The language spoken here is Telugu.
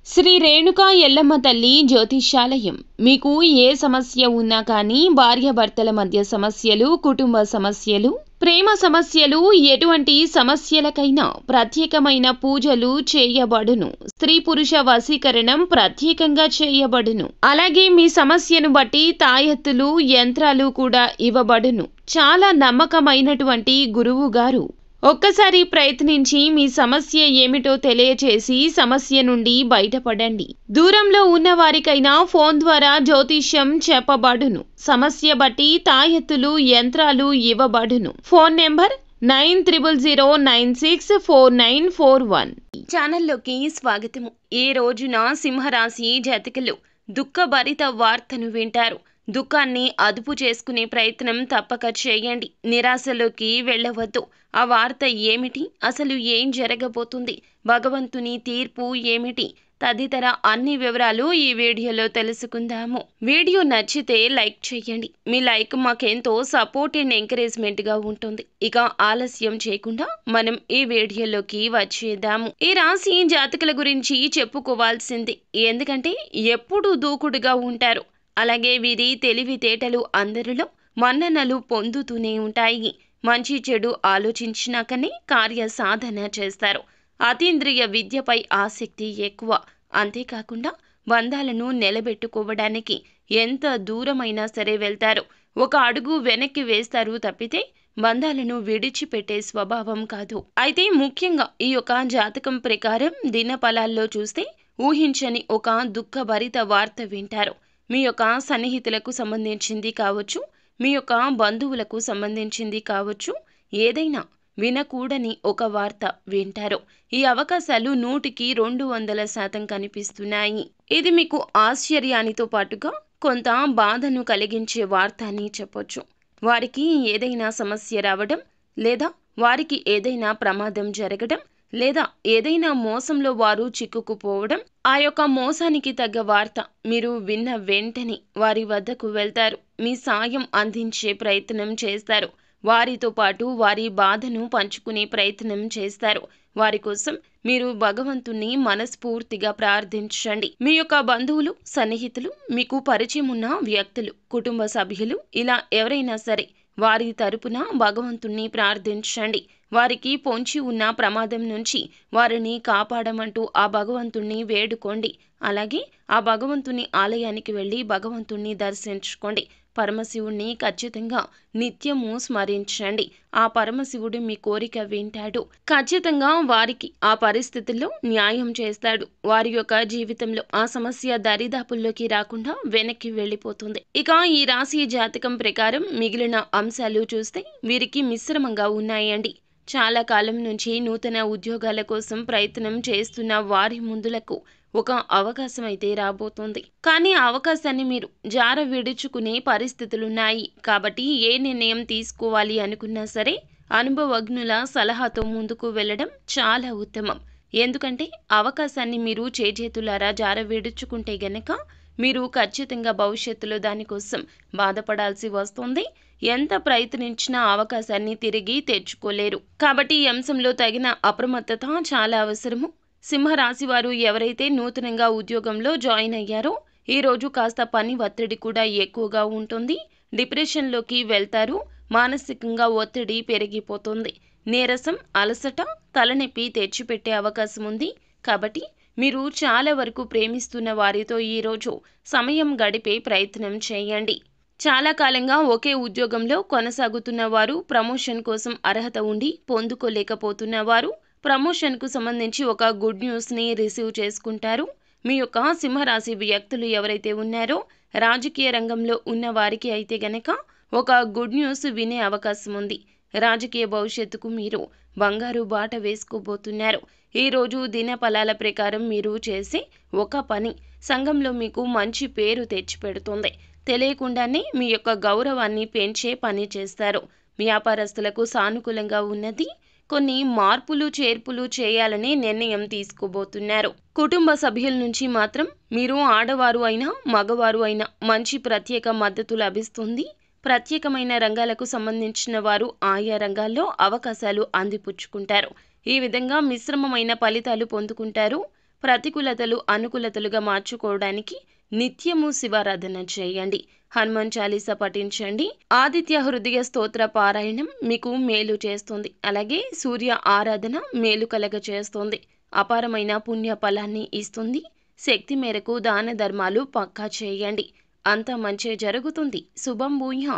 శ్రీ రేణుకా ఎల్లమ్మ తల్లి జ్యోతిష్యాలయం. మీకు ఏ సమస్య ఉన్నా కానీ, భార్యాభర్తల మధ్య సమస్యలు, కుటుంబ సమస్యలు, ప్రేమ సమస్యలు, ఎటువంటి సమస్యలకైనా ప్రత్యేకమైన పూజలు చేయబడును. స్త్రీ పురుష వశీకరణం ప్రత్యేకంగా చేయబడును. అలాగే మీ సమస్యను బట్టి తాయెత్తులు, యంత్రాలు కూడా ఇవ్వబడును. చాలా నమ్మకమైనటువంటి గురువు గారు. ఒక్కసారి ప్రయత్నించి మీ సమస్య ఏమిటో తెలియచేసి సమస్య నుండి బయటపడండి. దూరంలో ఉన్న వారికైనా ఫోన్ ద్వారా జ్యోతిష్యం చెప్పబడును. సమస్య బట్టి తాయెత్తులు, యంత్రాలు ఇవ్వబడును. Phone number 9000964941. ఛానల్లోకి స్వాగతము. ఈ రోజున సింహరాశి జాతకులు దుఃఖభరిత వార్తను వింటారు. దుఃఖాన్ని అదుపు చేసుకునే ప్రయత్నం తప్పక చేయండి. నిరాశలోకి వెళ్ళవద్దు. ఆ వార్త ఏమిటి, అసలు ఏం జరగబోతుంది, భగవంతుని తీర్పు ఏమిటి తదితర అన్ని వివరాలు ఈ వీడియోలో తెలుసుకుందాము. వీడియో నచ్చితే లైక్ చేయండి. మీ లైక్ మాకెంతో సపోర్ట్ అండ్ ఎంకరేజ్మెంట్ గా ఉంటుంది. ఇక ఆలస్యం చేయకుండా మనం ఈ వీడియోలోకి వచ్చేద్దాము. ఈ రాశి జాతకుల గురించి చెప్పుకోవాల్సింది. ఎందుకంటే ఎప్పుడూ దూకుడుగా ఉంటారు. అలాగే వీరి తెలివితేటలు అందరిలో మన్ననలు పొందుతూనే ఉంటాయి. మంచి చెడు ఆలోచించినాకనే కార్య సాధన చేస్తారు. అతీంద్రియ విద్యపై ఆసక్తి ఎక్కువ. అంతేకాకుండా బంధాలను నిలబెట్టుకోవడానికి ఎంత దూరమైనా సరే వెళ్తారు. ఒక అడుగు వెనక్కి వేస్తారు తప్పితే బంధాలను విడిచిపెట్టే స్వభావం కాదు. అయితే ముఖ్యంగా ఈ యొక్క జాతకం ప్రకారం దినఫలాల్లో చూస్తే ఊహించని ఒక దుఃఖభరిత వార్త వింటారు. మీ యొక్క సన్నిహితులకు సంబంధించింది కావచ్చు, మీ యొక్క బంధువులకు సంబంధించింది కావచ్చు, ఏదైనా వినకూడని ఒక వార్త వింటారు. ఈ అవకాశాలు 100కి 200% కనిపిస్తున్నాయి. ఇది మీకు ఆశ్చర్యానితో పాటుగా కొంత బాధను కలిగించే వార్త అని చెప్పొచ్చు. వారికి ఏదైనా సమస్య రావడం, లేదా వారికి ఏదైనా ప్రమాదం జరగడం, లేదా ఏదైనా మోసంలో వారు చిక్కుకుపోవడం, ఆ యొక్క మోసానికి తగ్గ వార్త మీరు విన్న వెంటనే వారి వద్దకు వెళ్తారు. మీ సాయం అందించే ప్రయత్నం చేస్తారు. వారితో పాటు వారి బాధను పంచుకునే ప్రయత్నం చేస్తారు. వారి కోసం మీరు భగవంతుణ్ణి మనస్ఫూర్తిగా ప్రార్థించండి. మీ యొక్క బంధువులు, సన్నిహితులు, మీకు పరిచయం ఉన్న వ్యక్తులు, కుటుంబ సభ్యులు, ఇలా ఎవరైనా సరే వారి తరపున భగవంతుణ్ణి ప్రార్థించండి. వారికి పొంచి ఉన్న ప్రమాదం నుంచి వారిని కాపాడమంటూ ఆ భగవంతుణ్ణి వేడుకోండి. అలాగే ఆ భగవంతుని ఆలయానికి వెళ్ళి భగవంతుణ్ణి దర్శించుకోండి. పరమశివుణ్ణి ఖచ్చితంగా నిత్యము స్మరించండి. ఆ పరమశివుడు మీ కోరిక వింటాడు. ఖచ్చితంగా వారికి ఆ పరిస్థితుల్లో న్యాయం చేస్తాడు. వారి యొక్క జీవితంలో ఆ సమస్య దరిదాపుల్లోకి రాకుండా వెనక్కి వెళ్ళిపోతుంది. ఇక ఈ రాశి జాతకం ప్రకారం మిగిలిన అంశాలు చూస్తే వీరికి మిశ్రమంగా ఉన్నాయండి. చాలా కాలం నుంచి నూతన ఉద్యోగాల కోసం ప్రయత్నం చేస్తున్న వారి ముందులకు ఒక అవకాశం అయితే రాబోతోంది. కానీ ఆ అవకాశాన్ని మీరు జార విడుచుకునే పరిస్థితులున్నాయి. కాబట్టి ఏ నిర్ణయం తీసుకోవాలి అనుకున్నా సరే అనుభవజ్ఞుల సలహాతో ముందుకు వెళ్ళడం చాలా ఉత్తమం. ఎందుకంటే అవకాశాన్ని మీరు చేజేతులారా జార విడుచుకుంటే గనక మీరు ఖచ్చితంగా భవిష్యత్తులో దానికోసం బాధపడాల్సి వస్తుంది. ఎంత ప్రయత్నించినా అవకాశాన్ని తిరిగి తెచ్చుకోలేరు. కాబట్టి ఈ అంశంలో తగిన అప్రమత్తత చాలా అవసరము. సింహరాశి వారు ఎవరైతే నూతనంగా ఉద్యోగంలో జాయిన్ అయ్యారో ఈ రోజు కాస్త పని ఒత్తిడి కూడా ఎక్కువగా ఉంటుంది. డిప్రెషన్లోకి వెళ్తారు. మానసికంగా ఒత్తిడి పెరిగిపోతుంది. నీరసం, అలసట, తలనొప్పి తెచ్చిపెట్టే అవకాశం ఉంది. కాబట్టి మీరు చాలా వరకు ప్రేమిస్తున్న వారితో ఈరోజు సమయం గడిపే ప్రయత్నం చేయండి. చాలా కాలంగా ఒకే ఉద్యోగంలో కొనసాగుతున్న వారు, ప్రమోషన్ కోసం అర్హత ఉండి పొందుకోలేకపోతున్న వారు ప్రమోషన్కు సంబంధించి ఒక గుడ్ న్యూస్ని రిసీవ్ చేసుకుంటారు. మీ యొక్క సింహరాశి వ్యక్తులు ఎవరైతే ఉన్నారో రాజకీయ రంగంలో ఉన్న వారికి అయితే గనక ఒక గుడ్ న్యూస్ వినే అవకాశం ఉంది. రాజకీయ భవిష్యత్తుకు మీరు బంగారు బాట వేసుకోబోతున్నారు. ఈరోజు దినఫలాల ప్రకారం మీరు చేసే ఒక పని సంఘంలో మీకు మంచి పేరు తెచ్చిపెడుతుంది. తెలియకుండానే మీ యొక్క గౌరవాన్ని పెంచే పని చేస్తారు. వ్యాపారస్తులకు సానుకూలంగా ఉన్నది. కొన్ని మార్పులు చేర్పులు చేయాలని నిర్ణయం తీసుకోబోతున్నారు. కుటుంబ సభ్యుల నుంచి మాత్రం మీరు ఆడవారు అయినా మగవారు అయినా మంచి ప్రత్యేక మద్దతు లభిస్తుంది. ప్రత్యేకమైన రంగాలకు సంబంధించిన వారు ఆయా రంగాల్లో అవకాశాలు అందిపుచ్చుకుంటారు. ఈ విధంగా మిశ్రమమైన ఫలితాలు పొందుకుంటారు. ప్రతికూలతలు అనుకూలతలుగా మార్చుకోవడానికి నిత్యము శివారాధన చేయండి. హనుమాన్ చాలీసా పఠించండి. ఆదిత్య హృదయ స్తోత్ర పారాయణం మీకు మేలు చేస్తుంది. అలాగే సూర్య ఆరాధన మేలు కలగ చేస్తుంది. అపారమైన పుణ్య ఫలాన్ని ఇస్తుంది. శక్తి మేరకు దాన ధర్మాలు పక్కా చేయండి. అంతా మంచే జరుగుతుంది. శుభం భూయాత్.